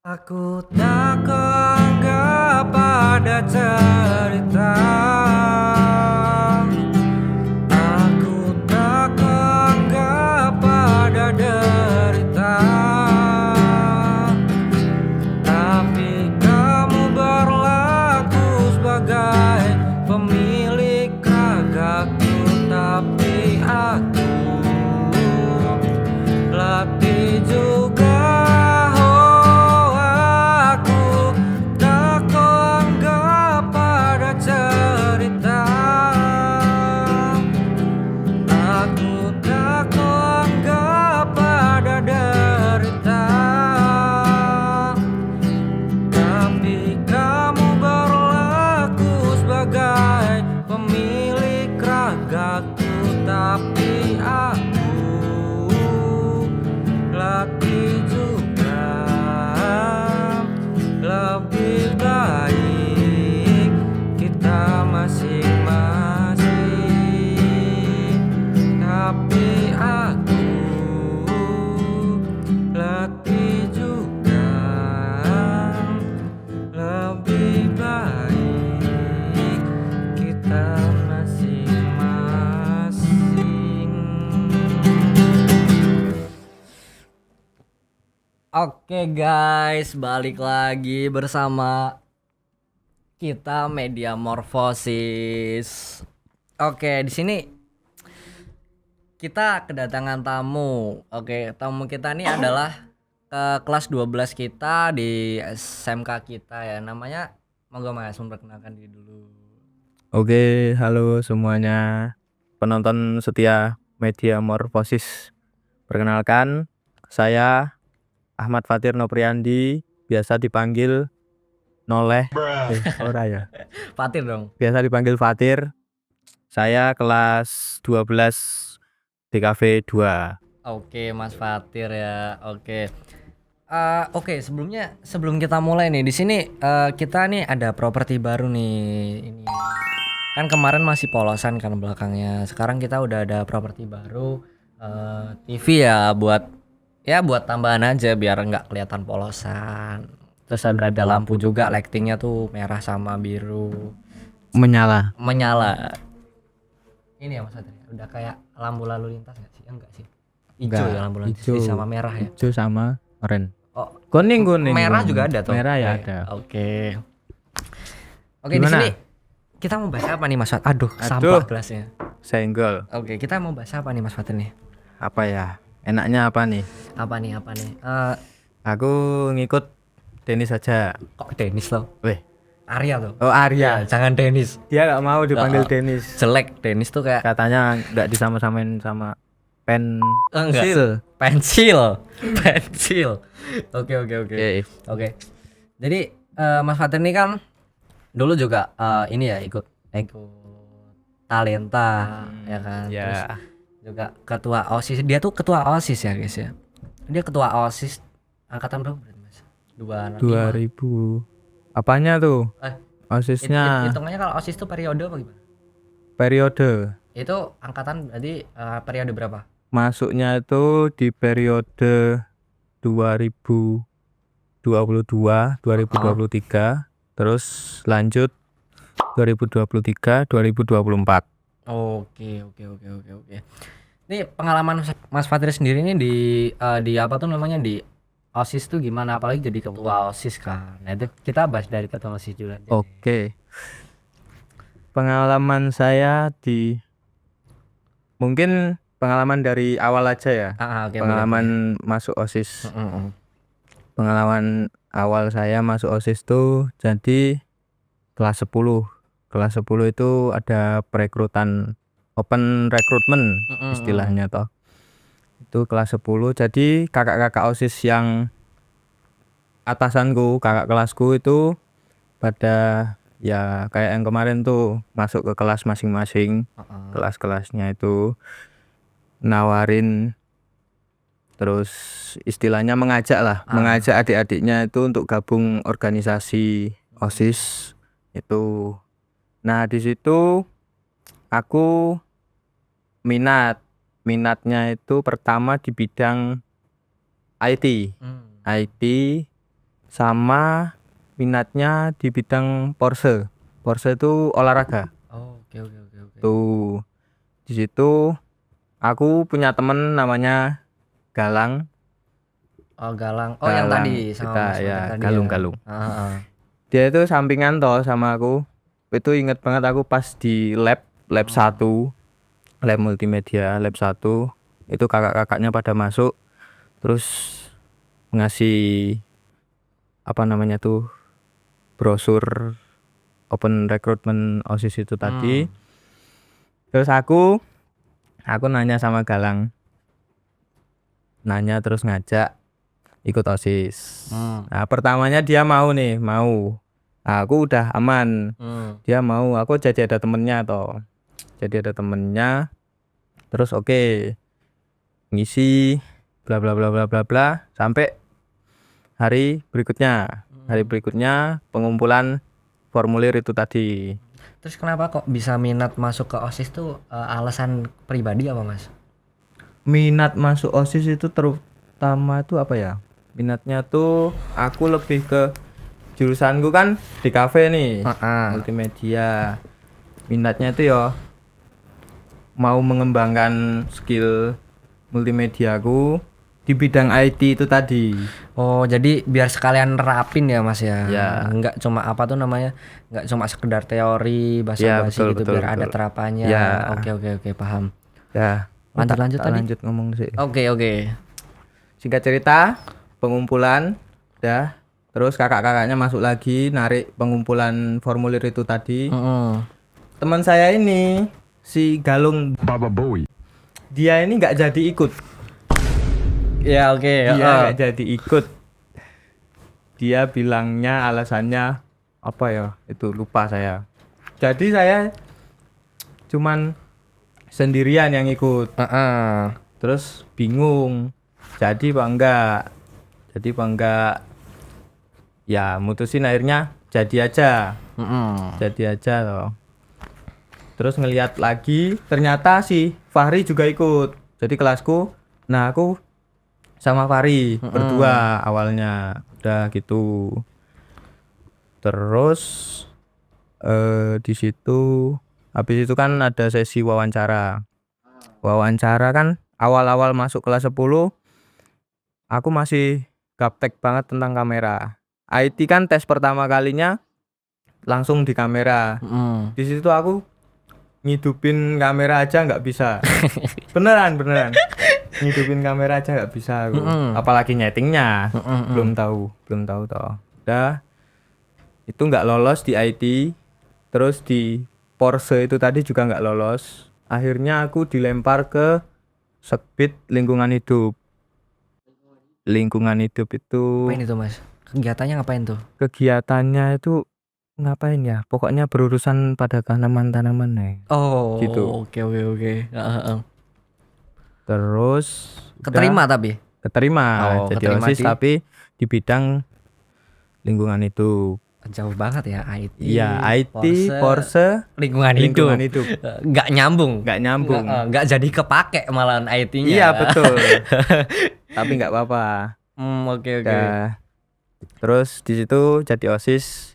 Aku tak anggap ada cerita. Aku tak anggap ada derita. Tapi kamu berlaku sebagai pemilik ragaku. Tapi aku latih juga. Tapi aku latih juga lebih baik kita masing-masing. Tapi aku latih juga lebih baik kita masing-masing. Oke guys, balik lagi bersama kita Media Morfosis. Oke, di sini kita kedatangan tamu. Oke, tamu kita ini adalah kelas 12 kita di SMK kita ya. Namanya, monggo Mas memperkenalkan diri dulu. Oke, halo semuanya penonton setia Media Morfosis. Perkenalkan, saya Ahmad Fatir Nopriandi, biasa dipanggil Noleh. Ora ya. Fatir dong. Biasa dipanggil Fatir. Saya kelas 12 DKV 2. Oke, Mas Fatir ya. Oke. Sebelum kita mulai nih, di sini kita nih ada properti baru nih. Ini kan kemarin masih polosan kan belakangnya. Sekarang kita udah ada properti baru, TV ya buat tambahan aja biar nggak kelihatan polosan. Terus ada lampu juga, lightingnya tuh merah sama biru Menyala. Ini ya Mas Fatir, udah kayak lampu lalu lintas nggak sih? Enggak sih. Hijau Enggak, ya lampu lalu lintas hijau. sama merah ya. Hijau sama oranye. Oh, Kuning. merah juga ada tuh. Merah ya ada. Oke, di Gimana? sini kita mau bahas apa nih Mas Fat? Aduh, sampah gelasnya. Senggol. Oke, kita mau bahas apa nih Mas Fat nih? Apa ya? Enaknya apa nih? Apa nih? Aku ngikut Denis saja. Kok Denis loh? Weh. Arya tuh. Oh, Arya. Jangan Denis. Dia nggak mau dipanggil Oh. Denis. Jelek Denis tuh kayak Katanya nggak disama-samain sama enggak. Pensil. Oke. Oke. Jadi Mas Fatir ini kan dulu juga ini ya ikut talenta ya kan. Ya. Terus juga ketua OSIS. Dia tuh ketua OSIS ya guys ya. Dia ketua OSIS angkatan berapa berarti Mas? 2000. Apanya tuh? OSISnya. Hitungannya kalau OSIS tuh periode apa gimana? Periode. Itu angkatan berarti periode berapa? Masuknya itu di periode 2022, 2023, terus lanjut 2023, 2024. Oke. Ini pengalaman Mas Fatir sendiri ini di apa tuh namanya di OSIS tuh gimana, apalagi jadi ketua OSIS kan. Nah, itu kita bahas dari ketua OSIS dulu aja. Oke. Pengalaman saya mungkin pengalaman dari awal aja ya. Oke, pengalaman masuk OSIS. boleh. Pengalaman awal saya masuk OSIS tuh jadi kelas 10. Kelas 10 itu ada perekrutan, open recruitment istilahnya toh. Itu kelas 10. Jadi kakak-kakak OSIS yang atasanku, kakak kelasku itu pada ya kayak yang kemarin tuh masuk ke kelas masing-masing. Kelas-kelasnya itu nawarin, terus istilahnya mengajak adik-adiknya itu untuk gabung organisasi OSIS itu. Nah, di situ aku minatnya itu pertama di bidang IT. sama minatnya di bidang Porsche. Porsche itu olahraga. Oh, oke oke oke oke. Tuh, di situ aku punya temen namanya Galang. Oh, Galang. Oh, yang Galang tadi sama kita Mas ya Fajar tadi ya. Galung-galung. Heeh. Dia itu sampingan toh sama aku. Itu inget banget aku pas di lab 1, lab multimedia lab 1 itu kakak-kakaknya pada masuk terus ngasih apa namanya tuh brosur open recruitment OSIS itu tadi. Terus aku nanya sama Galang. Nanya terus ngajak ikut OSIS. Nah, pertamanya dia mau nih, mau. Aku udah aman. Dia mau, aku jadi ada temennya toh. Jadi ada temennya. Terus oke. Ngisi bla bla bla bla bla bla sampai hari berikutnya. Hari berikutnya pengumpulan formulir itu tadi. Terus kenapa kok bisa minat masuk ke OSIS tuh, alasan pribadi apa, Mas? Minat masuk OSIS itu terutama itu apa ya? Minatnya tuh aku lebih ke jurusanku kan di kafe nih, multimedia. Minatnya itu ya mau mengembangkan skill multimediaku di bidang IT itu tadi. Oh, jadi biar sekalian nerapin ya, Mas ya. Ya. Enggak cuma apa tuh namanya? Enggak cuma sekedar teori, Ya, basa-basi betul, gitu betul, biar ada betul. terapannya. Ya. Oke oke oke, paham. Ya, Lanjut tadi. lanjut ngomong sih. Oke oke. Singkat cerita, pengumpulan udah terus kakak-kakaknya masuk lagi narik pengumpulan formulir itu tadi. Teman saya ini si Galung Baba Bowie. dia ini nggak jadi ikut. Ya oke. Dia nggak jadi ikut. Dia bilangnya alasannya apa ya? Itu lupa saya. Jadi saya cuman sendirian yang ikut. Terus bingung. Jadi apa enggak? Jadi apa enggak? Ya mutusin akhirnya jadi aja. Jadi aja loh. Terus ngelihat lagi ternyata si Fahri juga ikut. Jadi kelasku. Nah aku sama Fahri berdua awalnya udah gitu. Terus di situ habis itu kan ada sesi wawancara. Wawancara kan awal-awal masuk kelas 10 aku masih gaptek banget tentang kamera. IT kan tes pertama kalinya langsung di kamera. Di situ aku ngidupin kamera aja nggak bisa. beneran ngidupin kamera aja nggak bisa aku. Apalagi nyetingnya belum tahu toh. Udah itu nggak lolos di IT, terus di Porsche itu tadi juga nggak lolos. Akhirnya aku dilempar ke Sekbid lingkungan hidup itu. Ngapain itu, Mas? Kegiatannya ngapain tuh? Kegiatannya itu ngapain ya? Pokoknya berurusan pada tanaman-tanaman nih. Oh, Gitu. oke oke oke. Terus Keterima tapi. keterima Oh, jadi keterima OSIS di- tapi di bidang lingkungan hidup. Jauh banget ya IT. Iya, IT, Porsche, lingkungan lingkungan hidup. hidup. Nggak nyambung. Nggak nyambung. Nggak jadi kepake malahan IT-nya. Iya, betul. Tapi nggak apa-apa. Oke oke. Udah. Terus di situ jadi OSIS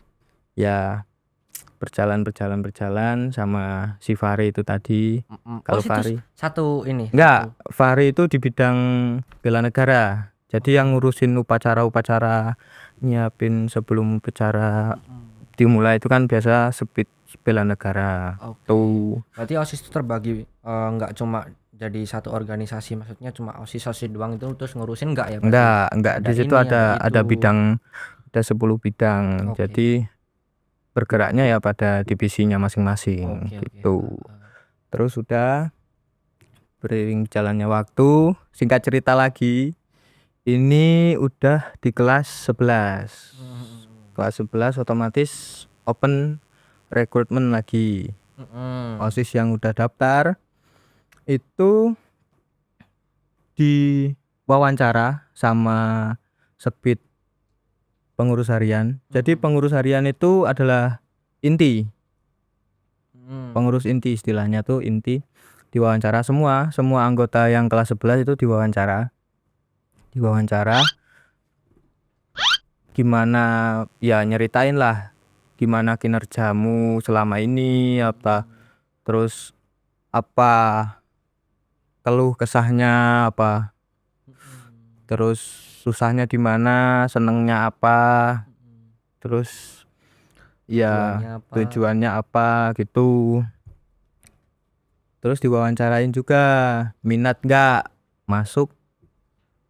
ya berjalan sama si Fahri itu tadi. Kalau situ Fahri satu ini. enggak, Fahri itu di bidang bela negara. Jadi yang ngurusin upacara-upacara, nyiapin sebelum upacara dimulai itu kan biasa speed bela negara. Oke. Tuh. Berarti OSIS itu terbagi nggak cuma jadi satu organisasi, maksudnya cuma OSIS doang itu terus ngurusin nggak ya? berarti? Enggak. Ada Di situ ini, ada ada itu. bidang, ada 10 bidang. Oke. Jadi bergeraknya ya pada divisinya masing-masing Oke, gitu. Terus sudah beriring jalannya waktu, singkat cerita lagi, ini udah di kelas 11. Kelas 11 otomatis open recruitment lagi. OSIS yang udah daftar itu diwawancara sama Sekbid pengurus harian. Jadi pengurus harian itu adalah inti. Pengurus inti istilahnya tuh inti. Diwawancara semua anggota yang kelas 11 itu diwawancara. gimana ya, nyeritain lah gimana kinerjamu selama ini apa, terus apa keluh kesahnya apa, terus susahnya di mana, senengnya apa, terus ya Tujuannya apa? tujuannya apa gitu. Terus diwawancarain juga minat nggak masuk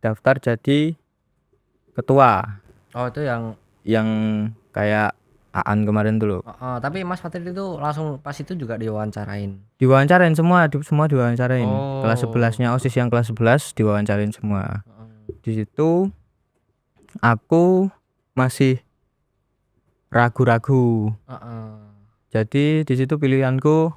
daftar jadi ketua Oh itu yang yang kayak Aan kemarin dulu. tapi Mas Fatir itu langsung pas itu juga diwawancarain. Diwawancarain semua, semua diwawancarain. Kelas Oh. 11-nya OSIS yang kelas 11 diwawancarain semua. Heeh. Di situ aku masih ragu-ragu. Heeh. Jadi di situ pilihanku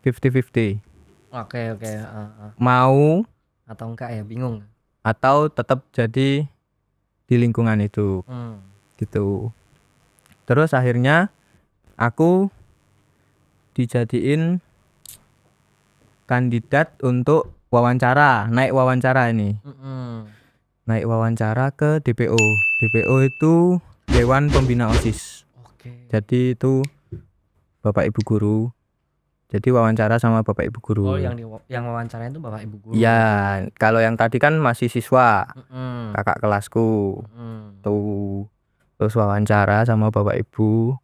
50-50. Oke, heeh. Mau Atau enggak ya, bingung. atau tetap jadi di lingkungan itu Hmm. gitu. Terus akhirnya aku dijadiin kandidat untuk wawancara, naik wawancara ini. Mm-mm. Naik wawancara ke DPO. DPO itu Dewan Pembina OSIS. Oke. Jadi itu Bapak Ibu guru. Jadi wawancara sama Bapak Ibu guru. Oh, yang wawancarain itu Bapak Ibu guru. Iya, kalau yang tadi kan masih siswa, Mm-mm. kakak kelasku. Mm-mm. Tuh. Terus wawancara sama Bapak Ibu.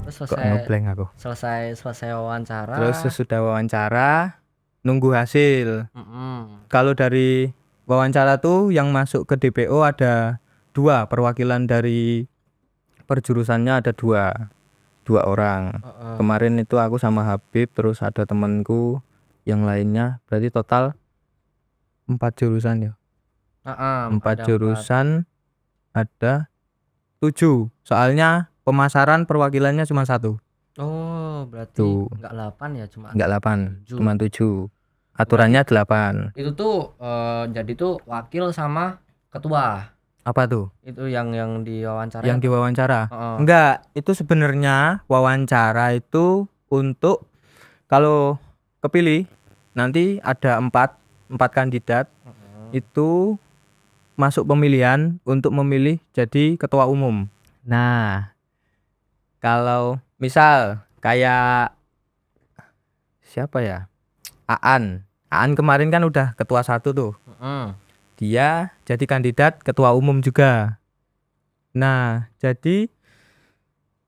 Terus Kok ngeblank aku. selesai wawancara. Terus sesudah wawancara nunggu hasil. Mm-mm. Kalau dari wawancara tuh yang masuk ke DPO ada 2, perwakilan dari perjurusannya ada 2 orang. Heeh. Kemarin itu aku sama Habib, terus ada temanku yang lainnya, berarti total 4 jurusan ya. Heeh, 4 ada jurusan ada 7. Soalnya pemasaran perwakilannya cuma 1. Oh, berarti Tuh. enggak 8 ya, cuma Enggak 8, 7. cuma 7. Aturannya 8. Itu tuh jadi tuh wakil sama ketua. Apa tuh? Itu yang diwawancara. Yang diwawancara? Heeh. Enggak, itu sebenarnya wawancara itu untuk kalau kepilih nanti ada 4 kandidat itu masuk pemilihan untuk memilih jadi ketua umum. Nah, kalau misal kayak siapa ya? Aan kemarin kan udah ketua 1 tuh. Heeh. Dia jadi kandidat ketua umum juga. Nah, jadi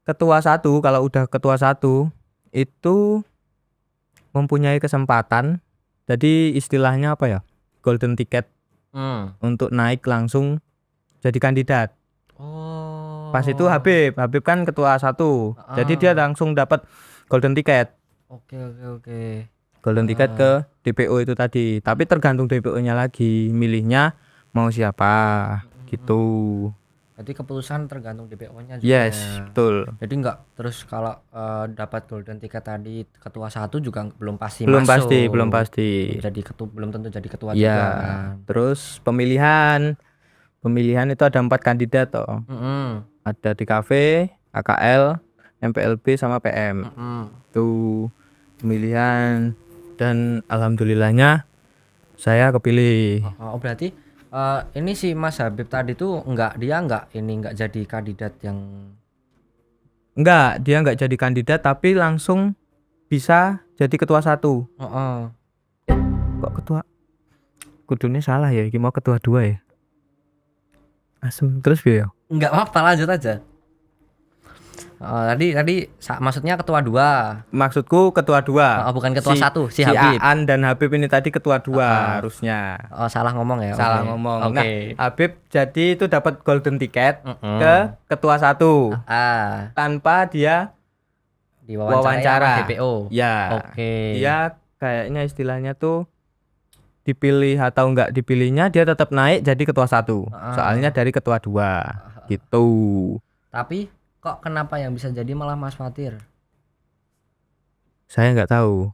ketua 1, kalau udah ketua 1 itu mempunyai kesempatan, jadi istilahnya apa ya, golden ticket untuk naik langsung jadi kandidat. Oh. Pas itu Habib kan ketua 1, jadi dia langsung dapat golden ticket. Oke. Golden ticket ke DPO itu tadi. Tapi tergantung DPO-nya lagi, milihnya mau siapa gitu. Jadi keputusan tergantung DPO-nya juga. Yes, ya. betul. Jadi enggak terus kalau dapat golden ticket tadi ketua 1 juga belum pasti Belum masuk. belum pasti. Jadi belum tentu jadi ketua Ya, juga kan. terus pemilihan itu ada 4 kandidat toh. Ada DKV, AKL, MPLB sama PM. Tuh pemilihan dan alhamdulillahnya saya kepilih. Oh, berarti ini si Mas Habib tadi tuh enggak jadi kandidat yang Enggak, dia enggak jadi kandidat tapi langsung bisa jadi ketua 1. Kok ketua? Kudunya salah ya, ini mau ketua 2 ya. Asem terus ya. enggak apa-apa, lanjut aja. Maksudnya ketua 2. Maksudku ketua 2. Bukan ketua 1, si Si Habib. Aan dan Habib ini tadi ketua 2 harusnya. Oh, salah ngomong ya. Salah Oke. ngomong. Oke. Nah, Habib jadi itu dapat golden ticket ke ketua 1 tanpa dia diwawancara DPO. Ya. Oke. Dia kayaknya istilahnya tuh dipilih atau enggak dipilihnya dia tetap naik jadi ketua 1. Soalnya dari ketua 2 gitu. Tapi kok kenapa yang bisa jadi malah Mas Fatir? Saya enggak tahu.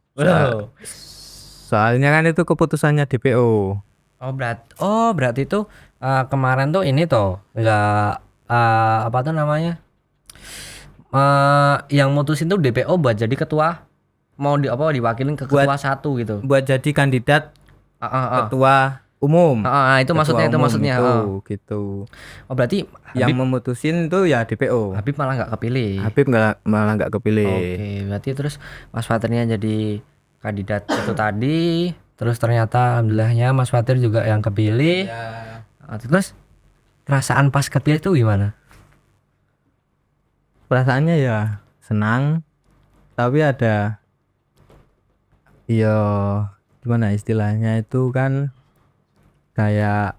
Soalnya kan itu keputusannya DPO. Berarti itu kemarin tuh ini tuh enggak apa tuh namanya? Yang mutusin tuh DPO buat jadi ketua, mau diwakilin ke ketua 1 gitu. Buat jadi kandidat ketua umum. Itu Ketua maksudnya, itu umum maksudnya. itu, Oh. gitu. Oh, berarti Yang Habib memutusin itu ya DPO. Habib malah nggak kepilih. Habib malah nggak kepilih. Oke, berarti terus Mas Fatirnya jadi kandidat itu tadi, terus ternyata alhamdulillahnya Mas Fatir juga yang kepilih. Ya. Terus perasaan pas kepilih itu gimana? Perasaannya ya senang, tapi ada ya gimana istilahnya itu kan kayak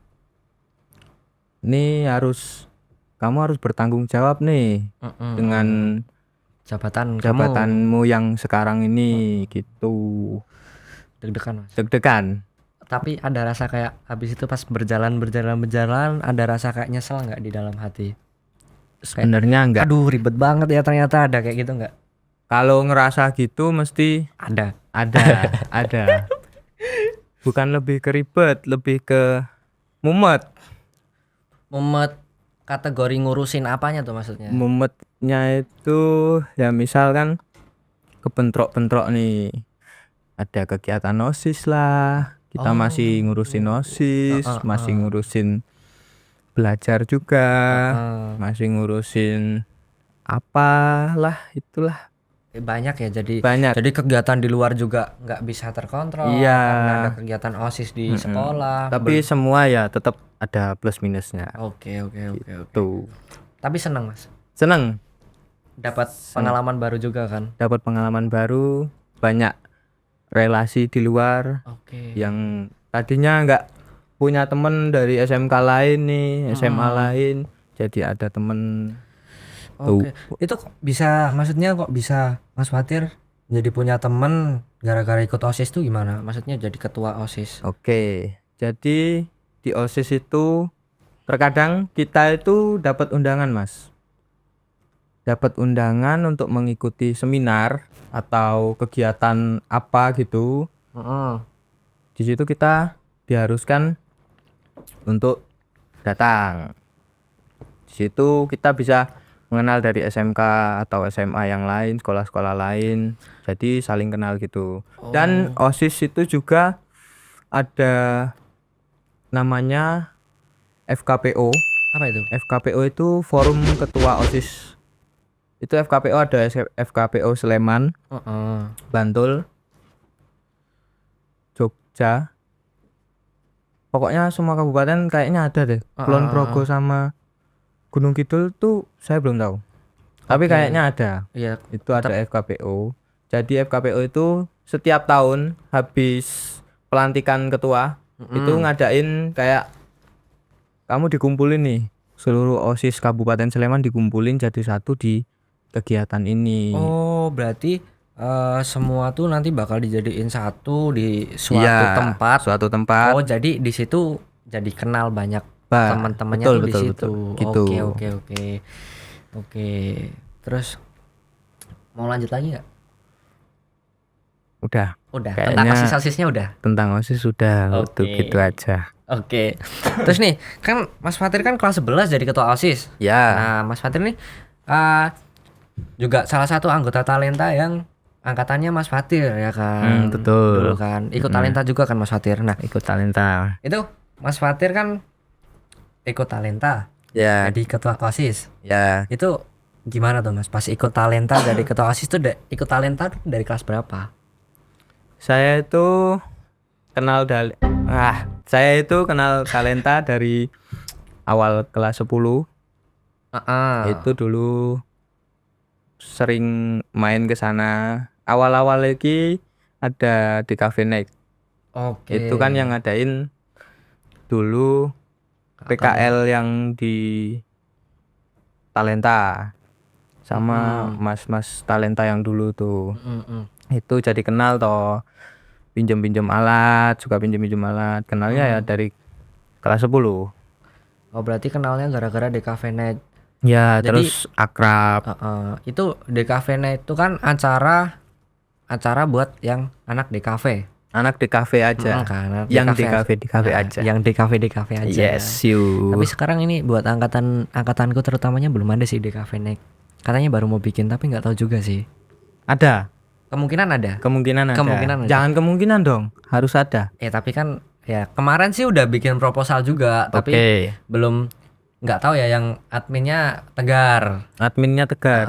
kamu harus bertanggung jawab nih dengan jabatan kamu jabatanmu yang sekarang ini gitu. deg-degan, Mas. Deg-degan. Tapi ada rasa kayak habis itu pas berjalan ada rasa kayak nyesel nggak di dalam hati? Sebenarnya enggak. Aduh, ribet banget ya ternyata, ada kayak gitu nggak? Kalau ngerasa gitu mesti Ada. ada. Bukan lebih ke ribet, lebih ke mumet. Mumet kategori ngurusin apanya tuh maksudnya? Mumetnya itu ya misalkan kebentrok-bentrok nih. Ada kegiatan OSIS lah. Kita masih ngurusin OSIS, masih ngurusin belajar juga, masih ngurusin apalah itulah. Banyak ya, jadi Banyak. jadi kegiatan di luar juga nggak bisa terkontrol. Iya. Karena ada kegiatan OSIS di sekolah. Tapi semua ya tetap ada plus minusnya. Oke. Tuh. Tapi senang, Mas. Seneng. Dapat pengalaman baru juga kan? Dapat pengalaman baru, banyak relasi di luar Oke. yang tadinya nggak punya temen dari SMK lain nih, SMA lain, jadi ada temen. Oke. Itu kok bisa, maksudnya kok bisa Mas Fatir jadi punya temen gara-gara ikut OSIS tuh gimana? Maksudnya jadi ketua OSIS. Oke, jadi di OSIS itu terkadang kita itu dapat undangan, Mas. Dapat undangan untuk mengikuti seminar atau kegiatan apa gitu. Di situ kita diharuskan untuk datang. Di situ kita bisa mengenal dari SMK atau SMA yang lain, sekolah-sekolah lain. Jadi saling kenal gitu. Dan OSIS itu juga ada namanya FKPO. Apa itu? FKPO itu Forum Ketua OSIS. Itu FKPO ada FKPO Sleman, Bantul, Jogja. Pokoknya semua kabupaten kayaknya ada deh. Kulon Progo sama Gunung Kidul tuh saya belum tahu. Tapi kayaknya ada. Iya. Itu ada FKPO. Jadi FKPO itu setiap tahun habis pelantikan ketua itu ngadain kayak kamu dikumpulin nih, seluruh OSIS Kabupaten Sleman dikumpulin jadi satu di kegiatan ini. Oh, berarti semua tuh nanti bakal dijadiin satu di suatu tempat. Suatu tempat. Oh, jadi di situ jadi kenal banyak teman-temannya betul, tuh di betul, situ. betul. Gitu. Oke. Terus mau lanjut lagi nggak? Udah. Tentang OSIS-OSISnya udah. Tentang OSIS sudah. Itu gitu aja. Oke. Terus nih, kan Mas Fatir kan kelas 11 jadi ketua OSIS. Ya. Nah, Mas Fatir nih juga salah satu anggota talenta yang angkatannya Mas Fatir ya kan. Betul. Dulu kan ikut talenta juga kan Mas Fatir. Nah, Ikut talenta. itu Mas Fatir kan ikut talenta Ya. jadi ketua OSIS. Ya. Itu gimana tuh Mas? Pas ikut talenta jadi ketua OSIS tuh ikut talenta tuh dari kelas berapa? Saya itu kenal talenta dari awal kelas 10. Itu dulu sering main ke sana. Awal-awal lagi ada di Cafe Next. Oke. Itu kan yang ngadain dulu PKL yang di talenta sama mas-mas talenta yang dulu tuh. Itu jadi kenal toh, pinjem alat, suka pinjem alat. Kenalnya ya dari kelas 10. Oh, berarti kenalnya gara-gara di Cafe Night. Ya, Jadi, terus akrab. Itu DKV Night itu kan acara buat yang anak DKV. Anak di kafe aja. Kan, Yang di kafe aja. Yang DKV aja. Yes, you. Tapi sekarang ini buat angkatanku terutamanya belum ada sih DKV Night. Katanya baru mau bikin tapi nggak tahu juga sih. Ada. Kemungkinan ada. Kemungkinan ada. Kemungkinan ada. Jangan kemungkinan dong, harus ada. Tapi kan Ya kemarin sih udah bikin proposal juga, tapi Oke. belum, nggak tahu ya yang adminnya Tegar. Adminnya Tegar.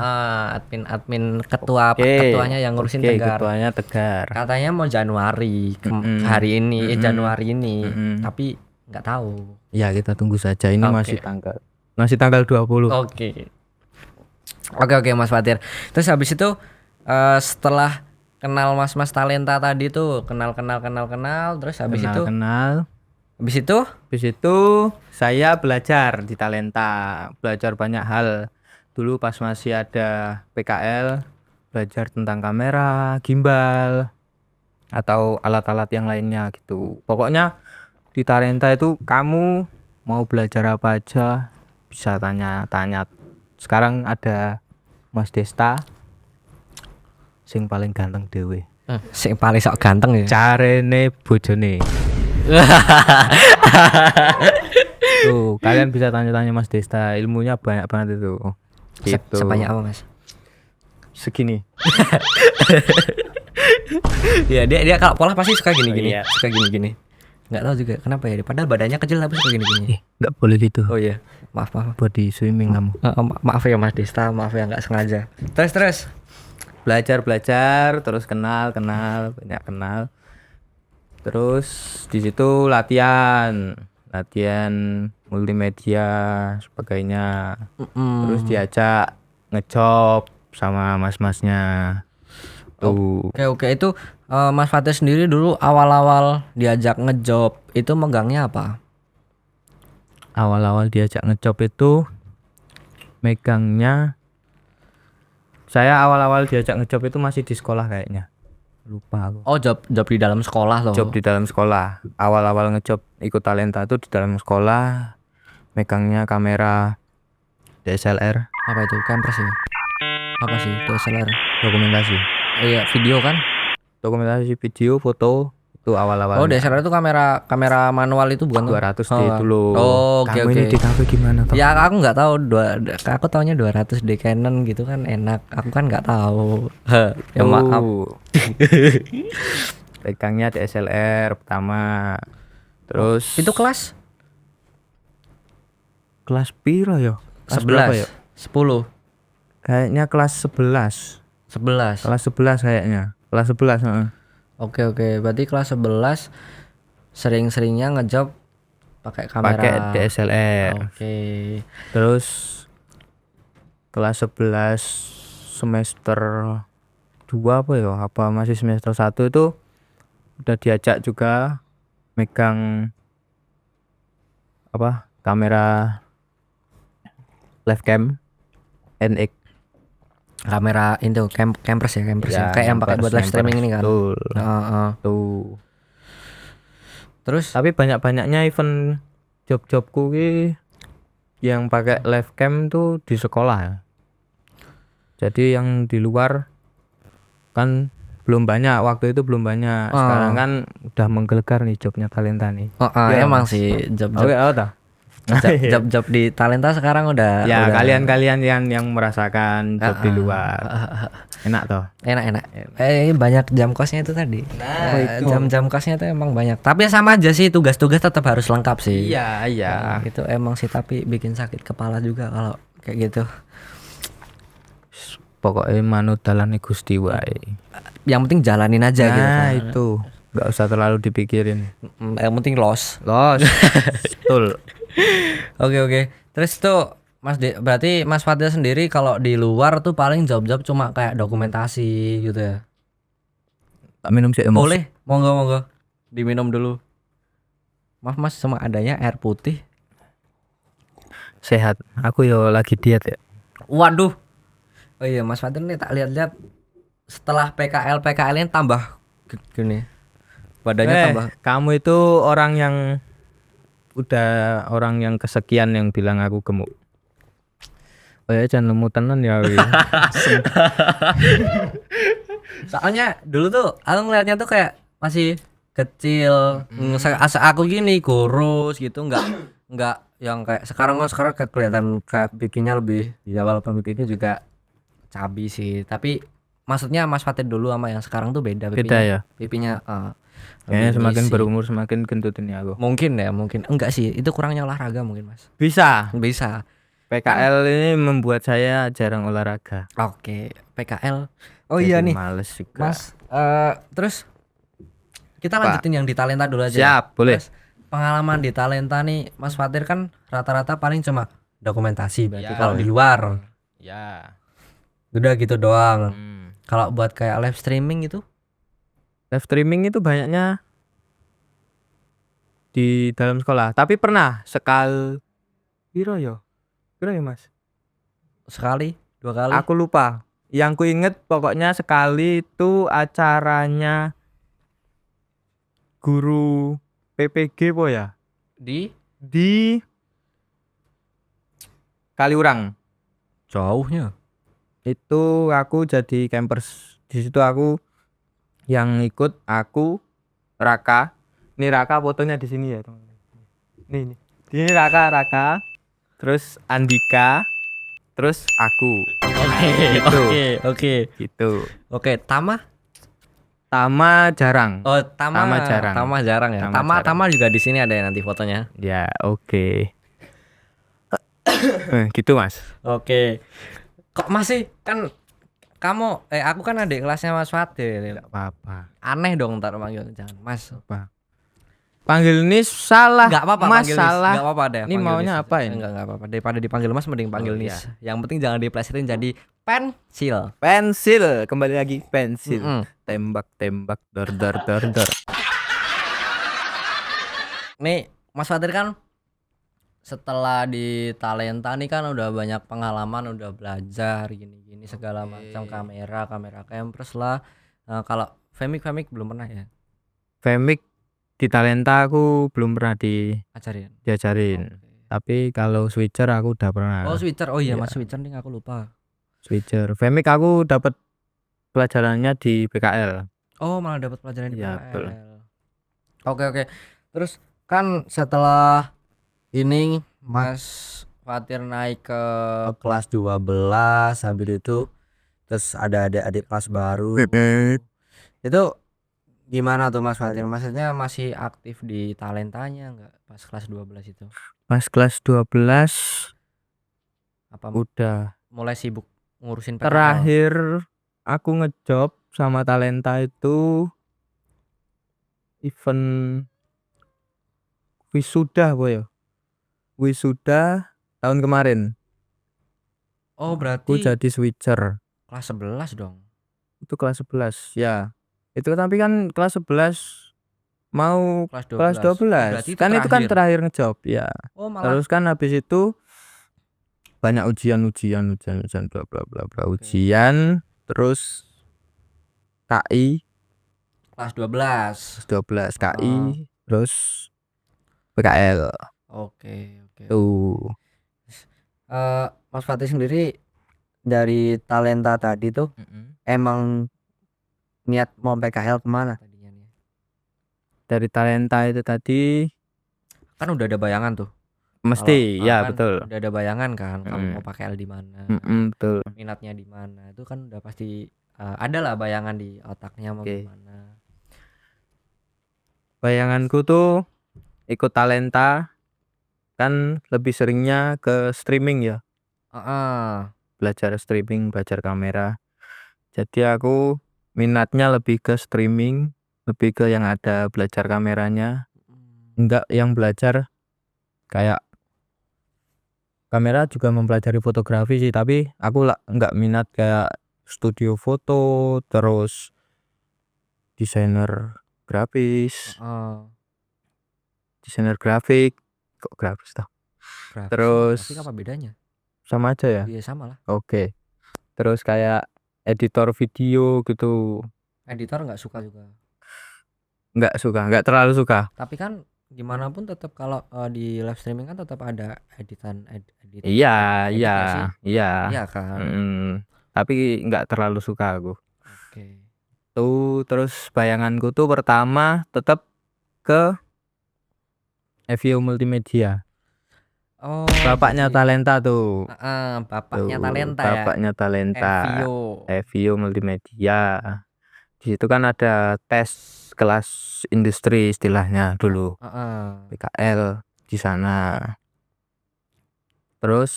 Admin ketua Oke. ketuanya yang ngurusin Oke, Tegar. ketuanya Tegar. Katanya mau Januari Mm-mm. hari ini, Mm-mm. Januari ini, Mm-mm. tapi nggak tahu. Ya, kita tunggu saja. Ini Oke. masih tanggal 20. Oke. Oke Mas Fatir. Terus habis itu setelah kenal Mas Talenta tadi tuh, kenal terus habis itu Kenal. habis itu Habis itu saya belajar di Talenta, belajar banyak hal. Dulu pas masih ada PKL, belajar tentang kamera, gimbal, atau alat-alat yang lainnya gitu. Pokoknya di Talenta itu kamu mau belajar apa aja bisa tanya-tanya. Sekarang ada Mas Desta, sing paling ganteng dewe. sing paling sok ganteng ya. Carene bojone. Tuh, kalian bisa tanya-tanya Mas Desta, ilmunya banyak banget itu. Gitu. Sebanyak apa Mas? Segini. Ya dia kalau pola pasti suka gini-gini, Oh, iya. suka gini-gini. Nggak tahu juga kenapa ya. Padahal badannya kecil tapi suka gini-gini. Enggak boleh gitu. Oh iya, maaf. Body swimming kamu. Maaf ya Mas Desta, maaf ya nggak sengaja. Terus. Belajar, terus kenal, banyak kenal. Terus di situ latihan multimedia sebagainya. Terus diajak ngejob sama mas-masnya. Tuh. Oke itu Mas Fatir sendiri dulu awal-awal diajak ngejob itu megangnya apa? Awal-awal diajak ngejob itu megangnya, saya awal-awal diajak ngejob itu masih di sekolah kayaknya. Lupa aku. Oh job di dalam sekolah loh. Job di dalam sekolah. Awal-awal ngejob ikut Talenta itu di dalam sekolah, megangnya kamera DSLR. Apa itu? Campers ya? Apa sih DSLR? Dokumentasi. Oh iya video kan? Dokumentasi video, foto itu awal-awal. Oh DSLR itu kamera manual itu bukan? 200D itu loh. Oh oke. Kamu ini di kafe gimana toh? Ya aku nggak tahu aku taunya 200D Canon gitu kan enak. Aku kan nggak tahu. Ya maaf. Pegangnya DSLR pertama. Terus Itu kelas piro ya? Kelas berapa 11, ya? 10, Kayaknya kelas 11. 11. Kelas 11 kayaknya. Kelas 11, heeh. Oke. Berarti kelas 11 sering-seringnya ngejob pakai kamera. Pakai DSLR. Oke. Terus kelas 11 semester 2 apa ya? Apa masih semester 1 itu udah diajak juga megang apa? Kamera live cam NX. Kamera itu campers ya. Kayak yang pakai buat live streaming ini kan. Betul. Tuh. Terus Tapi banyak-banyaknya event job-jobku ki yang pakai live cam tuh di sekolah. Jadi yang di luar kan belum banyak, waktu itu belum banyak. Sekarang kan udah menggelegar nih jobnya Talenta nih. Ya, emang Mas. sih job-job Oke, oh, dah. job di Talenta sekarang udah Ya, udah kalian yang merasakan job di luar. Enak toh? enak. Banyak jam kosnya itu tadi. itu. Jam kosnya itu emang banyak. Tapi ya sama aja sih, tugas-tugas tetap harus lengkap sih. Iya. Itu emang sih, tapi bikin sakit kepala juga kalau kayak gitu. Pokoknya manut dalane Gusti wae. Yang penting jalanin aja gitu Nah, kan. itu nggak usah terlalu dipikirin. Yang penting los. Betul. Oke. Terus tuh berarti Mas Fatir sendiri kalau di luar tuh paling job-job cuma kayak dokumentasi gitu ya. Tak minum sih, Mas. Boleh, monggo. Diminum dulu. Maaf Mas, cuma adanya air putih. Sehat. Aku yo lagi diet ya. Waduh. Oh iya Mas Fatir nih tak lihat-lihat setelah PKL ini tambah gini. Badannya tambah. Kamu itu orang yang kesekian yang bilang aku gemuk. Oh ya, jangan lemu tenan ya. Soalnya dulu tuh aku ngeliatnya tuh kayak masih kecil. Aku gini kurus gitu, enggak yang kayak sekarang kayak kelihatan kayak bikinnya lebih di awal pembikinnya juga cabi sih, tapi maksudnya Mas Fatir dulu sama yang sekarang tuh beda Beda ya. pipinya Kayaknya lebih semakin ngisi. berumur semakin gendut ini aku. Mungkin ya, mungkin enggak sih, itu kurangnya olahraga mungkin Mas. Bisa. Bisa. PKL ini membuat saya jarang olahraga. Oke, PKL. Oh Jadi iya nih, males juga. Mas. Terus kita Apa? lanjutin yang di talenta dulu aja. Siap, boleh. Terus pengalaman di talenta nih, Mas Fatir kan rata-rata paling cuma dokumentasi berarti Ya. kalau di luar. Ya. Udah gitu doang. Hmm. Kalau buat kayak live streaming itu Live streaming itu banyaknya di dalam sekolah. Tapi pernah piro ya? Piro ya, Mas? sekali, 2 kali. Aku lupa. Yang ku inget pokoknya sekali itu acaranya guru PPG po ya Di di Kaliurang. jauhnya. Itu aku jadi campers. Di situ aku yang ikut aku Raka. Ini Raka fotonya di sini ya, teman-teman. Nih. Di sini Raka. Terus Andika, terus aku. Oke, gitu. oke. Gitu. Oke, Tama? Tama jarang. Oh, Tama jarang. Tama jarang ya. Tama jarang. Tama juga di sini ada ya nanti fotonya. Ya, oke. Gitu, Mas. Oke. Kok masih kan kamu aku kan adik kelasnya Mas Fatir. Enggak apa-apa. Aneh dong ntar manggil jangan Mas. Apa? Panggil Nis salah. Enggak apa-apa Mas panggil salah. Nis. Enggak apa-apa deh. Ini panggil maunya Nis. apa ini? Enggak apa-apa. Daripada dipanggil Mas mending panggil Oh, Nis. iya. Yang penting jangan diplesetin jadi pensil. Pensil, kembali lagi pensil. Mm-mm. Tembak, dor. Nih, Mas Fatir kan setelah di talenta nih kan udah banyak pengalaman, udah belajar gini-gini segala macam kamera campers lah. Kalau Femik belum pernah ya Femik di talenta aku belum pernah ajarin. diajarin. Oke. Tapi kalau switcher aku udah pernah. Oh, switcher. Oh iya, Iya. Mas switcher nih aku lupa. Switcher. Femik aku dapat pelajarannya di PKL. Oh, malah dapat pelajaran di Iya, PKL. betul. Oke. Terus kan setelah ini Mas Fatir naik ke kelas 12 sambil itu terus ada adik-adik kelas baru. Itu gimana tuh Mas Fatir? Maksudnya masih aktif di talentanya enggak pas kelas 12 itu? Pas kelas 12 Apa udah mulai sibuk ngurusin PKL? terakhir aku ngejob sama talenta itu event wisuda boy. Wisuda tahun kemarin. Oh, Aku berarti jadi switcher. kelas 11 dong. Itu kelas 11 ya. Itu tapi kan kelas 11 mau Kelas 12. kelas 12. Berarti itu Kan itu kan terakhir. terakhir ngejob ya. Oh, malah Terus kan habis itu banyak ujian bla bla bla bla ujian, terus KI kelas 12. 12 KI, terus PKL. Oke. Tuh. Mas Fatih sendiri dari talenta tadi tuh emang niat mau PKL kemana tadinya nih? Dari talenta itu tadi Kan udah ada bayangan tuh. mesti ya kan betul. Udah ada bayangan kan kamu mau PKL di mana, Betul. minatnya di mana. Itu kan udah pasti ada lah bayangan di otaknya mau gimana. Bayanganku tuh ikut talenta kan lebih seringnya ke streaming ya. Belajar streaming, belajar kamera. Jadi aku minatnya lebih ke streaming, lebih ke yang ada belajar kameranya. Enggak yang belajar kayak kamera juga mempelajari fotografi sih, tapi aku enggak minat kayak studio foto, terus desainer grafis. Desainer grafik kok grafis toh. Terus grafik apa bedanya? Sama aja ya? Iya sama lah. Oke. Terus kayak editor video gitu. Editor nggak suka juga. Nggak terlalu suka. Tapi kan gimana pun tetap kalau di live streaming kan tetap ada editan. Iya. Iya kan. Tapi nggak terlalu suka aku. Oke. Tuh terus bayanganku tuh pertama tetap ke Evio Multimedia. Oh, Bapaknya berarti Talenta tuh. bapaknya Tuh, Talenta ya. bapaknya Talenta. Evio. Evio Multimedia. Di situ kan ada tes kelas industri istilahnya dulu. Heeh. PKL di sana. Terus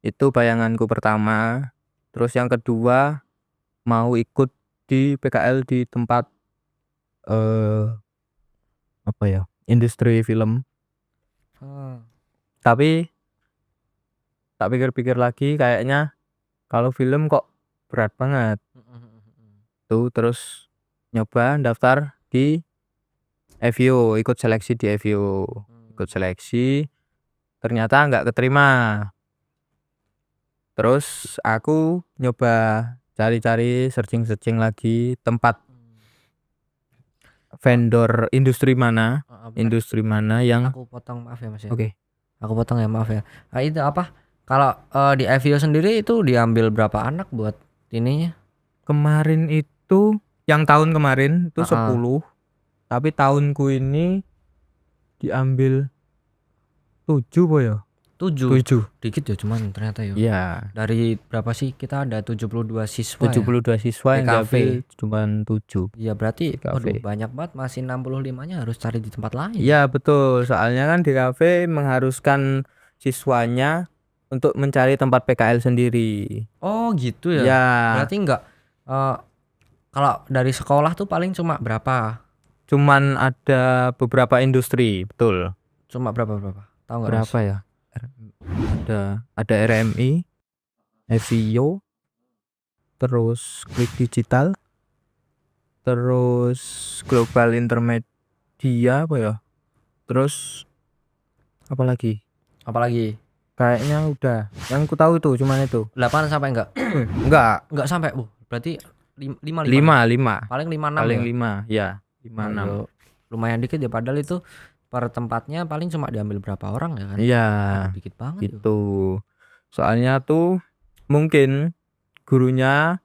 itu bayanganku pertama. Terus yang kedua mau ikut di PKL di tempat eh apa ya? Industri film. Heeh. Tapi tak pikir-pikir lagi kayaknya kalau film kok berat banget. Tuh terus nyoba daftar di Evio, ikut seleksi di Evio. Ikut seleksi ternyata nggak keterima. Terus aku nyoba cari-cari searching lagi tempat vendor industri mana yang Aku potong maaf ya Mas ya. oke. Aku potong ya maaf ya. Nah, itu apa? Kalau di Evio sendiri itu diambil berapa anak buat ininya? Kemarin itu yang tahun kemarin itu Heeh. 10, tapi tahunku ini diambil 7 po ya? 7. 7. Dikit ya cuman ternyata ya. Iya, Dari berapa sih? Kita ada 72 siswa ya. 72 siswa yang TKV. diambil cuman 7. Iya berarti TKV. waduh banyak banget, masih 65-nya harus cari di tempat lain. Iya, betul. Soalnya kan di kafe mengharuskan siswanya untuk mencari tempat PKL sendiri. Oh gitu ya. Ya, Berarti enggak kalau dari sekolah tuh paling cuma berapa? cuman ada beberapa industri, betul. Cuma berapa? Tahu nggak Mas? Berapa ya? Ada RMI, Evio, terus Klik Digital, terus Global Intermedia apa ya? Terus apa lagi? Apalagi? Kayaknya udah. Yang ku tahu itu cuman itu. 8 sampai enggak? Enggak. Enggak sampai. Berarti 5 5. Paling 5 6 Paling ya. 5, ya. 5 6. Aduh, lumayan dikit ya padahal itu per tempatnya paling cuma diambil berapa orang ya kan? Iya, Aduh, dikit banget itu. gitu. Soalnya tuh mungkin gurunya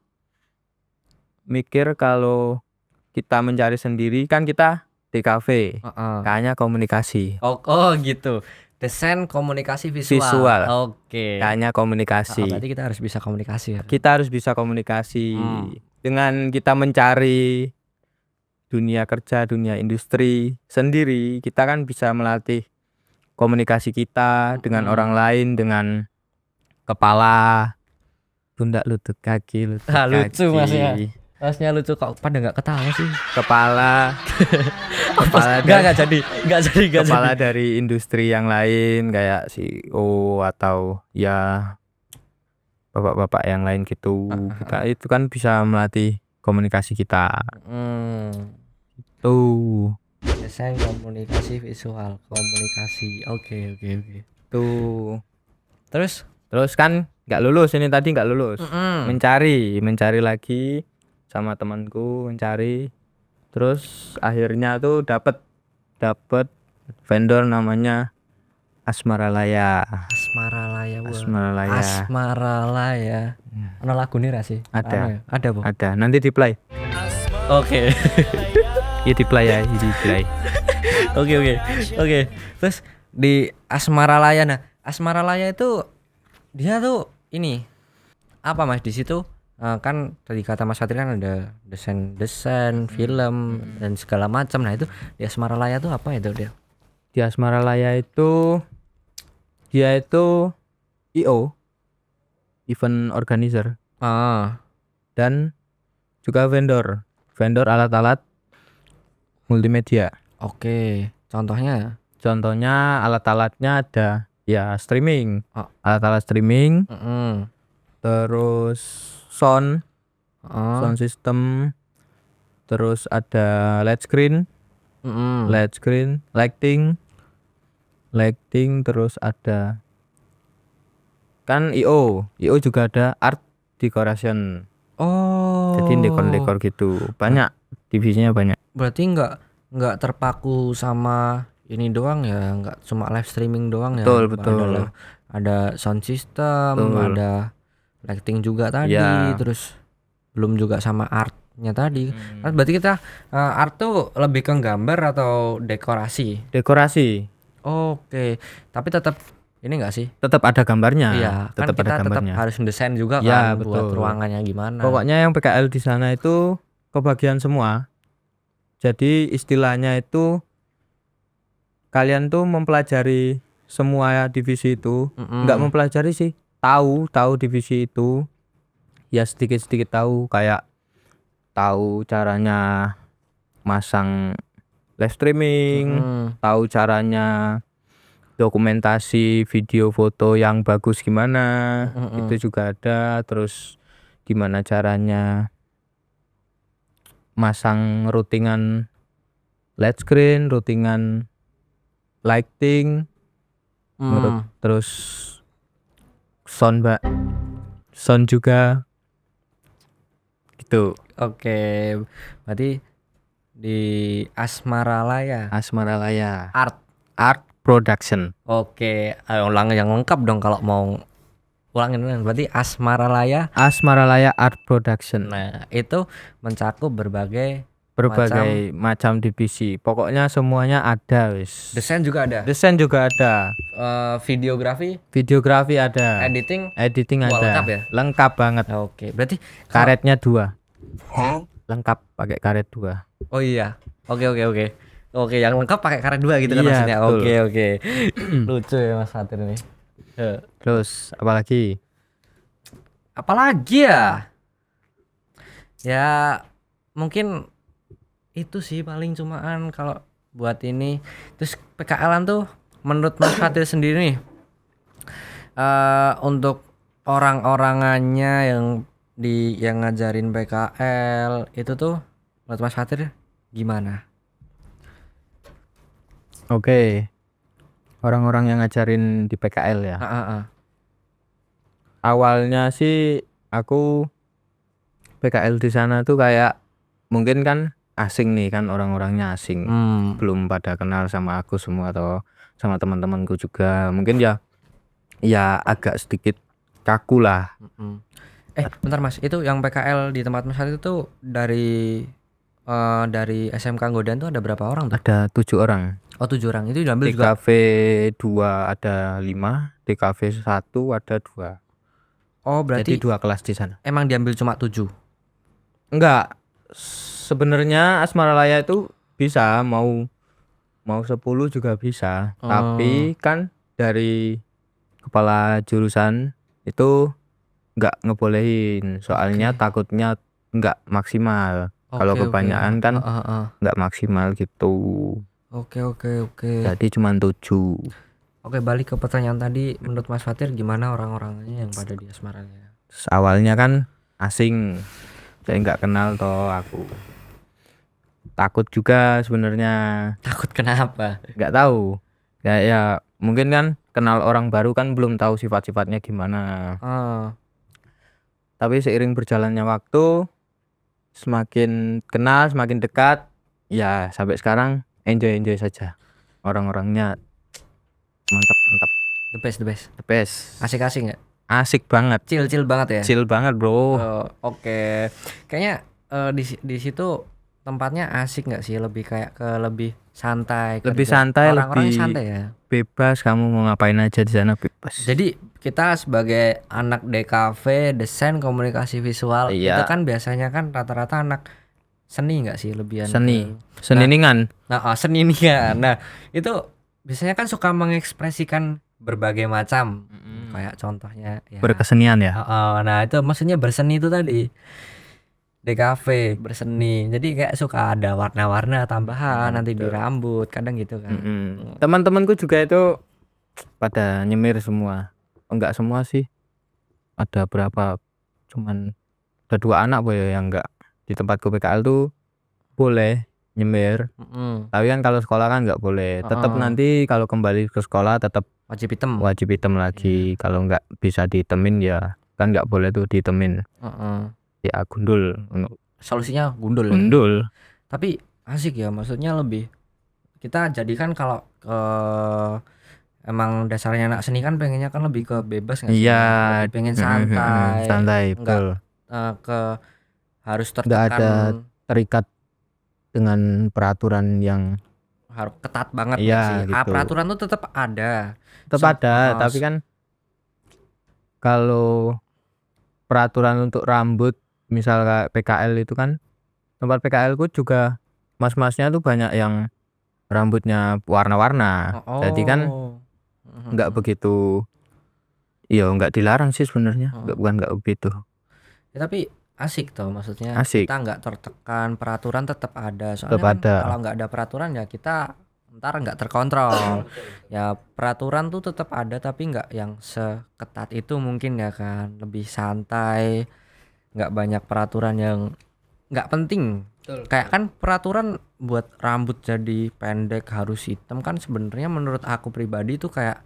mikir kalau kita mencari sendiri kan kita di kafe. Heeh. Kayaknya komunikasi. Oh gitu. Desain komunikasi visual. Visual. Oke. Kayaknya komunikasi. Berarti kita harus bisa komunikasi ya. Kita harus bisa komunikasi. Dengan kita mencari dunia kerja, dunia industri sendiri, kita kan bisa melatih komunikasi kita dengan orang lain, dengan kepala, pundak, lutut, kaki, lutut, Lucu kaki. Mas ya. Masnya lucu kok pada nggak ketawa sih. Kepala Nggak kepala jadi. dari industri yang lain kayak CEO atau ya bapak-bapak yang lain gitu. Kita itu kan bisa melatih komunikasi kita. Tuh. Desain komunikasi visual, komunikasi. Oke. Tuh. Terus Kan nggak lulus ini tadi nggak lulus. Mencari lagi sama temanku mencari. Terus akhirnya tuh dapat vendor namanya Asmaralaya. Asmaralaya. Ono lagune ra sih? Ada. Ada, Bu. Ada. Nanti di play. Oke. Iya di play ya, di play. Oke. Terus di Asmaralaya. Nah, Asmaralaya itu dia tuh ini apa Mas di situ kan tadi kata Mas Satri kan ada desain film dan segala macam. Nah, itu di Asmaralaya tuh apa itu dia? Di Asmaralaya itu dia itu IO, event organizer, dan juga vendor alat-alat multimedia. Oke. Contohnya Alat-alatnya ada ya streaming, alat-alat streaming, terus sound system, terus ada LED screen, lighting, terus ada kan IO juga ada art decoration. Jadi dekor gitu, banyak divisinya banyak. Berarti nggak terpaku sama ini doang ya, nggak cuma live streaming doang ya. Betul. Ada sound system, ada lighting juga tadi, Ya. terus belum juga sama artnya tadi. Berarti kita art tuh lebih ke gambar atau dekorasi? Dekorasi. Oke, tapi tetap ini enggak sih? Tetap ada gambarnya. Iya, kan tetap kita ada tetap gambarnya. harus ndesain juga Ya, kan buat betul. ruangannya gimana. Pokoknya yang PKL di sana itu kebagian semua. Jadi istilahnya itu kalian tuh mempelajari semua divisi itu. Enggak mempelajari sih, tahu divisi itu. Ya sedikit-sedikit tahu, kayak tahu caranya masang live streaming, tahu caranya dokumentasi video foto yang bagus gimana, itu juga ada. Terus gimana caranya masang routingan LED screen, routingan lighting, terus sound juga gitu. Oke, berarti di Asmaralaya Art production. Oke, ayo ulang yang lengkap dong kalau mau ulangin. Berarti Asmaralaya Art production. Nah, itu mencakup berbagai macam divisi. Pokoknya semuanya ada wis. desain juga ada. Videografi ada. Editing ada. lengkap ya? Lengkap banget. Oke, berarti Karetnya 2. Lengkap pakai karet 2. Oh iya. Oke. Oke, yang lengkap pakai karet 2 gitu kan Iya, maksudnya. betul. Oke. Lucu ya Mas Fatir ini. Terus apalagi ya? Ya mungkin itu sih paling cumaan kalau buat ini. Terus PKL-an tuh menurut Mas Fatir sendiri nih, untuk orang-orangannya yang ngajarin PKL itu tuh menurut Mas Fatir gimana? Oke. Orang-orang yang ngajarin di PKL ya. Awalnya sih aku PKL di sana tuh kayak mungkin kan asing nih kan, orang-orangnya asing. Belum pada kenal sama aku semua atau sama teman-temanku juga. Mungkin ya agak sedikit kaku lah. Bentar Mas, itu yang PKL di tempat Mas itu tuh dari SMK Godan tuh ada berapa orang tuh? Ada 7 orang. Oh 7 orang, itu diambil juga? DKV 2 ada 5, DKV 1 ada 2. Oh berarti jadi 2 kelas di sana. Emang diambil cuma 7? Enggak, sebenarnya Asmaralaya itu bisa mau 10 juga bisa. Tapi kan dari kepala jurusan itu enggak ngebolehin, soalnya takutnya enggak maksimal. Kalau kebanyakan kan enggak maksimal gitu. Oke. Jadi cuma 7. Oke, balik ke pertanyaan tadi, menurut Mas Fatir gimana orang-orangnya yang pada di Asmaralaya? Awalnya kan asing, saya nggak kenal toh aku. Takut juga sebenarnya. Takut kenapa? Nggak tahu. Ya mungkin kan kenal orang baru kan belum tahu sifat-sifatnya gimana. Tapi seiring berjalannya waktu, semakin kenal, semakin dekat, ya sampai sekarang enjoy saja. Orang-orangnya mantap. The best. Asik-asik nggak? Asik banget. Chill banget ya? Chill banget bro. Oke. Kayaknya di situ tempatnya asik nggak sih? Lebih kayak ke lebih santai. Orang-orangnya santai ya. Bebas, kamu mau ngapain aja di sana bebas. Jadi kita sebagai anak DKV, desain komunikasi visual, itu kan biasanya kan rata-rata anak seni nggak sih, lebihan seniningan. Nah itu biasanya kan suka mengekspresikan berbagai macam, kayak contohnya ya, berkesenian ya. Nah itu maksudnya berseni itu tadi, DKV berseni, jadi kayak suka ada warna-warna tambahan nanti di rambut kadang gitu kan. Teman-temanku juga itu pada nyemir semua. Enggak semua sih, ada berapa, cuman ada 2 anak boy yang enggak. Di tempatku PKL tuh boleh nyemir, tapi kan kalau sekolah kan nggak boleh. Tetap nanti kalau kembali ke sekolah tetap wajib hitam lagi. Kalau nggak bisa ditemin ya kan nggak boleh tuh ditemin. Ya gundul. Solusinya gundul. Tapi asik ya, maksudnya lebih kita jadikan kalau emang dasarnya anak seni kan pengennya kan lebih ke bebas nggak sih? Iya. Pengen santai. Betul. Ke harus nggak ada terikat dengan peraturan yang harus ketat banget Iya, sih. gitu. Peraturan tuh tetap ada. Tetap ada, tapi kan kalau peraturan untuk rambut misal kayak PKL itu kan, tempat PKL ku juga mas-masnya tuh banyak yang rambutnya warna-warna. Jadi kan nggak begitu, iya nggak dilarang sih sebenarnya, bukan nggak begitu. Ya, tapi asik tuh, maksudnya Asik. kita nggak tertekan, peraturan tetap ada. Soalnya Tetap kan ada. kalau nggak ada peraturan ya kita ntar nggak terkontrol. Ya peraturan tuh tetap ada tapi nggak yang seketat itu mungkin ya kan, lebih santai, nggak banyak peraturan yang nggak penting. Kayak kan peraturan buat rambut jadi pendek harus hitam kan sebenarnya menurut aku pribadi tuh kayak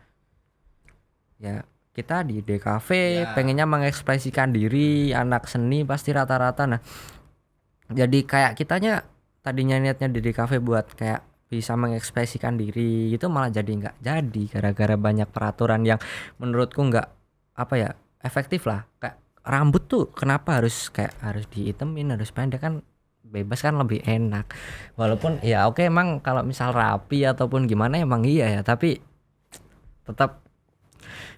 ya kita di DKV pengennya mengekspresikan diri, anak seni pasti rata-rata. Nah, jadi kayak kitanya tadinya niatnya di DKV buat kayak bisa mengekspresikan diri itu malah jadi nggak jadi gara-gara banyak peraturan yang menurutku nggak apa ya efektif lah. Kayak rambut tuh kenapa harus kayak harus dihitemin, harus pendek, kan bebas kan lebih enak. Walaupun ya oke emang kalau misal rapi ataupun gimana emang iya ya, tapi tetap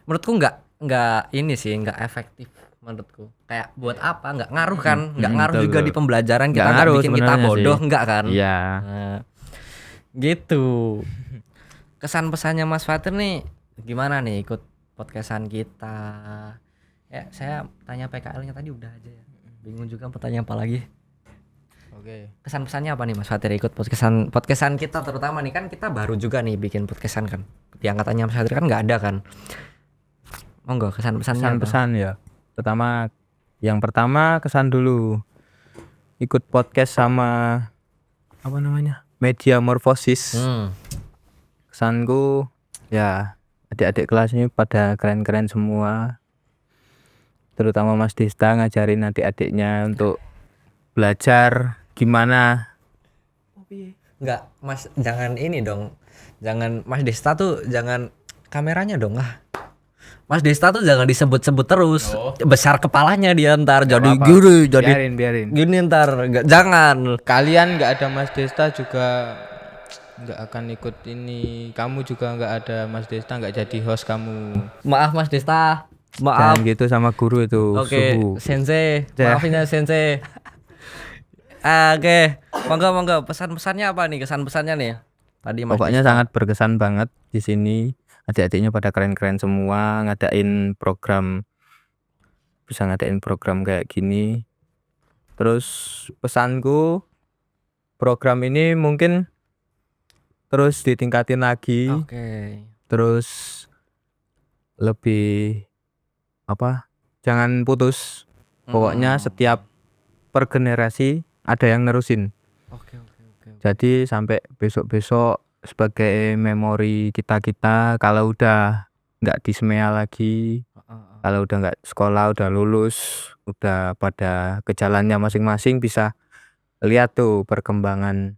menurutku nggak ini sih, nggak efektif menurutku. Kayak buat apa, nggak ngaruh kan, nggak ngaruh betul, juga betul. di pembelajaran, kita Nggak nggak ngaruh bikin kita sebenarnya bodoh, sih. nggak kan. Iya. Nah, gitu. Kesan pesannya Mas Fatir nih gimana nih ikut podcastan kita ya? Saya tanya PKL-nya tadi udah aja ya, bingung juga mau tanya apa lagi. Oke. Kesan pesannya apa nih Mas Fatir ikut podcastan kita, terutama nih kan kita baru juga nih bikin podcastan kan, di angkatannya Mas Fatir kan nggak ada kan. Monggo kesan pesannya. Pesan ya. Yang pertama kesan dulu. Ikut podcast sama apa namanya? Media Morfosis. Kesanku ya adik-adik kelas ini pada keren-keren semua. Terutama Mas Desta ngajarin adik-adiknya untuk belajar gimana. Enggak, Mas, jangan ini dong. Jangan Mas Desta tuh jangan kameranya dong lah. Mas Desta tuh jangan disebut-sebut terus. Besar kepalanya dia ntar jadi apa-apa. gini, jadi Biarin. gini ntar. Enggak, jangan. Kalian nggak ada Mas Desta juga nggak akan ikut ini. Kamu juga nggak ada Mas Desta nggak jadi host kamu. Maaf Mas Desta. Maaf. Jangan gitu sama guru itu. Oke, Suhu. Sensei. Ya. Maafin ya Sensei. Oke, monggo pesan-pesannya apa nih? Kesan-pesannya nih. Tadi Mas Pokoknya Desta. sangat berkesan banget di sini. Adik-adiknya pada keren-keren semua, bisa ngadain program kayak gini. Terus pesanku, program ini mungkin terus ditingkatin lagi. Oke. Terus lebih jangan putus. Pokoknya setiap per generasi ada yang nerusin. Oke. Jadi sampai besok-besok sebagai memori kita kalau udah nggak di Semea lagi, kalau udah nggak sekolah, udah lulus, udah pada ke jalannya masing-masing, bisa lihat tuh perkembangan.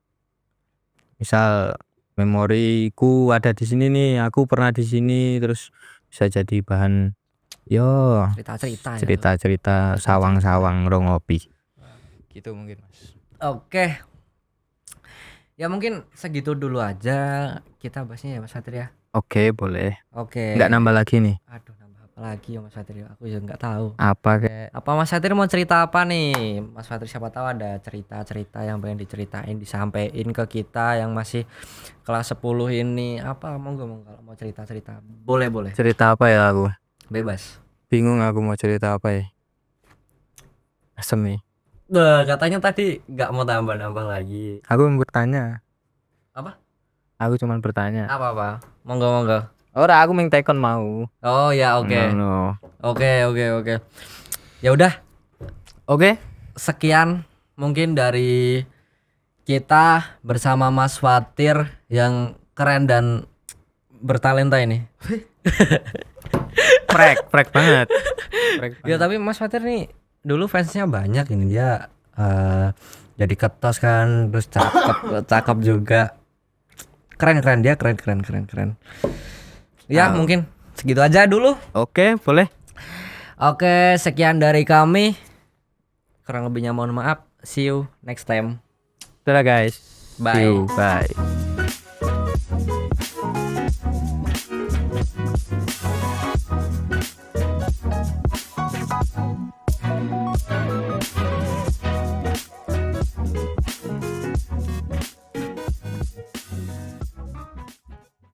Misal memoriku ada di sini nih, aku pernah di sini, terus bisa jadi bahan cerita-cerita sawang-sawang rongopi. Gitu mungkin Mas. Oke. Ya mungkin segitu dulu aja kita bahasnya ya Mas Satria. Oke, boleh. Oke. Nggak nambah lagi nih. Aduh, nambah apa lagi ya Mas Satria? Aku juga nggak tahu. Apa kayak Apa Mas Satria mau cerita apa nih? Mas Satria siapa tahu ada cerita-cerita yang pengen diceritain, disampaikan ke kita yang masih kelas 10 ini. Apa monggo kalau mau cerita-cerita. Boleh. cerita apa ya aku? Bebas. Bingung aku mau cerita apa ya. Asem nih. Katanya tadi nggak mau tambah-nambah lagi. Aku mau bertanya. Apa? Aku cuma bertanya. Apa? Monggo. Ora, aku ming tekon mau. Oh ya, oke. No. Oke. Ya udah. Oke. Sekian mungkin dari kita bersama Mas Fatir yang keren dan bertalenta ini. Prek banget. Ya tapi Mas Fatir nih dulu fansnya banyak ini, dia jadi ketos kan, terus cakep juga, keren dia keren. Ya mungkin segitu aja dulu. Oke, boleh. Oke, sekian dari kami, kurang lebihnya mohon maaf. See you next time. Dadah guys. Bye. See you. Bye.